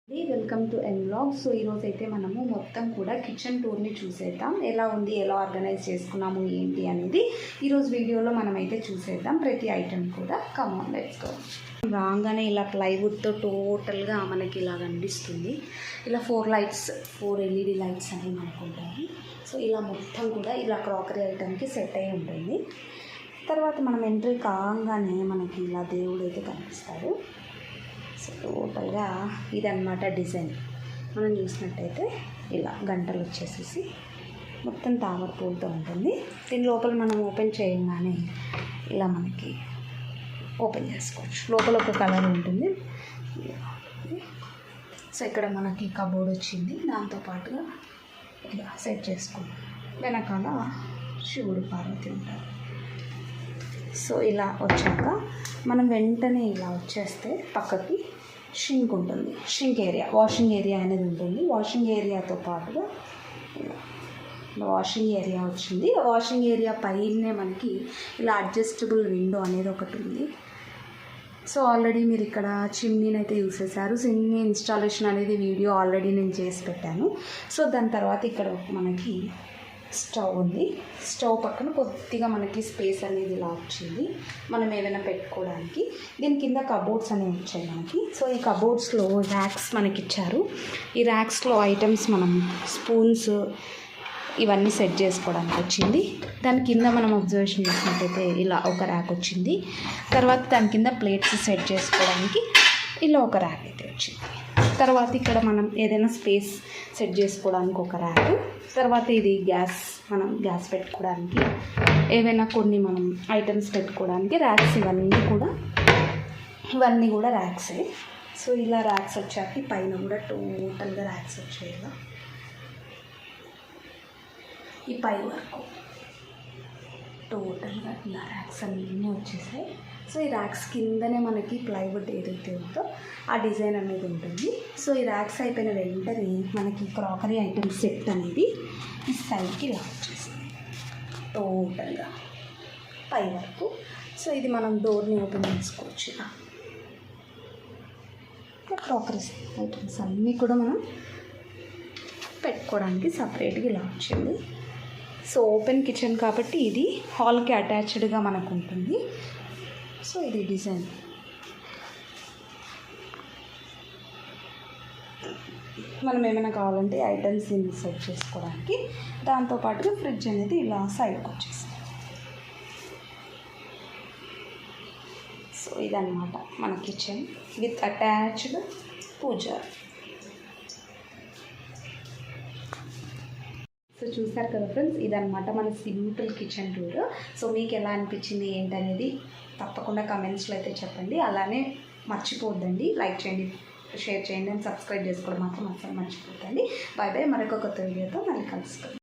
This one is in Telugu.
Welcome to N vlog. So ఈరోజు అయితే మనము మొత్తం కూడా కిచెన్ టూర్ని చూసేద్దాం. ఎలా ఉంది, ఎలా ఆర్గనైజ్ చేసుకున్నాము, ఏంటి అనేది ఈరోజు వీడియోలో మనమైతే చూసేద్దాం. ప్రతి ఐటెం కూడా కమాన్ లెట్స్ గో. రాగానే ఇలా ప్లైవుడ్తో టోటల్గా మనకి ఇలా కనిపిస్తుంది. ఇలా 4 LED లైట్స్ అనేవి మనకు ఉంటాయి. సో ఇలా మొత్తం కూడా ఇలా క్రాకరీ ఐటెంకి సెట్ అయి ఉంటుంది. తర్వాత మనం ఎంట్రీ కాగానే మనకి ఇలా దేవుడు అయితే కనిపిస్తాడు. సో టోటల్గా ఇదన్నమాట డిజైన్. మనం చూసినట్టయితే ఇలా గంటలు వచ్చేసేసి మొత్తం తామర పూలతో ఉంటుంది. దీని లోపల మనం ఓపెన్ చేయగానే ఇలా మనకి ఓపెన్ చేసుకోవచ్చు. లోపల ఒక కలర్ ఉంటుంది. సో ఇక్కడ మనకి కబోర్డ్ వచ్చింది. దాంతోపాటుగా ఇలా సెట్ చేసుకున్నాం. వెనకాల శివుడు పార్వతి ఉంటారు. సో ఇలా వచ్చాక మనం వెంటనే ఇలా వచ్చేస్తే పక్కకి షింక్ ఉంటుంది. షింక్ ఏరియా, వాషింగ్ ఏరియా అనేది ఉంటుంది. వాషింగ్ ఏరియాతో పాటుగా వాషింగ్ ఏరియా వచ్చింది. వాషింగ్ ఏరియా పైనే మనకి ఇలా అడ్జస్టబుల్ విండో అనేది ఒకటి ఉంది. సో ఆల్రెడీ మీరు ఇక్కడ చిమ్నీని అయితే యూస్ చేశారు. చిమ్నీ ఇన్స్టాలేషన్ అనేది వీడియో ఆల్రెడీ నేను చేసి పెట్టాను. సో దాని తర్వాత ఇక్కడ మనకి స్టవ్ ఉంది. స్టవ్ పక్కన కొద్దిగా మనకి స్పేస్ అనేది ఇలా వచ్చింది మనం ఏమైనా పెట్టుకోవడానికి. దీని కింద కబోర్డ్స్ అనేవి వచ్చాయి మనకి. సో ఈ కబోర్డ్స్లో ర్యాక్స్ మనకి ఇచ్చారు. ఈ ర్యాక్స్లో ఐటమ్స్ మనం స్పూన్స్ ఇవన్నీ సెట్ చేసుకోవడానికి వచ్చింది. దాని కింద మనం అబ్జర్వేషన్ చేసినట్టయితే ఇలా ఒక ర్యాక్ వచ్చింది. తర్వాత దాని కింద ప్లేట్స్ సెట్ చేసుకోవడానికి ఇలా ఒక ర్యాక్ అయితే వచ్చింది. తర్వాత ఇక్కడ మనం ఏదైనా స్పేస్ సెట్ చేసుకోవడానికి ఒక ర్యాక్. తర్వాత ఇది మనం గ్యాస్ పెట్టుకోవడానికి, ఏవైనా కొన్ని మనం ఐటమ్స్ పెట్టుకోవడానికి ర్యాక్స్. ఇవన్నీ కూడా ర్యాక్సే. సో ఇలా ర్యాక్స్ వచ్చాక పైన కూడా టోటల్గా ర్యాక్స్ వచ్చాయి. ఇలా ఈ పై వరకు టోటల్గా ఇలా ర్యాక్స్ అన్నీ వచ్చేసాయి. సో ఈ ర్యాక్స్ కిందనే మనకి ప్లైవుడ్ ఏదైతే ఉందో ఆ డిజైన్ అనేది ఉంటుంది. సో ఈ ర్యాక్స్ అయిపోయిన వెంటనే మనకి క్రాకరీ ఐటమ్ సెట్ అనేది ఈ సైడ్కి ఇలా వచ్చేసింది టోటల్గా పై వరకు. సో ఇది మనం డోర్ని ఓపెన్ చేసుకోవచ్చు. ఇలా క్రాకరీ ఐటమ్స్ అన్నీ కూడా మనం పెట్టుకోవడానికి సపరేట్గా ఇలా వచ్చింది. సో ఓపెన్ కిచెన్ కాబట్టి ఇది హాల్కి అటాచ్డ్గా మనకు ఉంటుంది. సో ఇది డిజైన్. మనం ఏమైనా కావాలంటే ఐటమ్స్ సెట్ చేసుకోవడానికి. దాంతోపాటుగా ఫ్రిడ్జ్ అనేది ఇలా సైడ్కి వచ్చేస్తుంది. సో ఇదన్నమాట మన kitchen with attached pooja. So చూసారు కదా ఫ్రెండ్స్, ఇదన్నమాట మన సింపుల్ కిచెన్ టూర్. సో మీకు ఎలా అనిపించింది ఏంటనేది తప్పకుండా కమెంట్స్లో అయితే చెప్పండి. అలానే మర్చిపోద్దండి, లైక్ చేయండి, షేర్ చేయండి, అండ్ సబ్స్క్రైబ్ చేసుకోవడం మాత్రం అసలు మర్చిపోద్దండి. Bye bye. మరొక కొత్త వీడియోతో మళ్ళీ కలుసుకుందాం.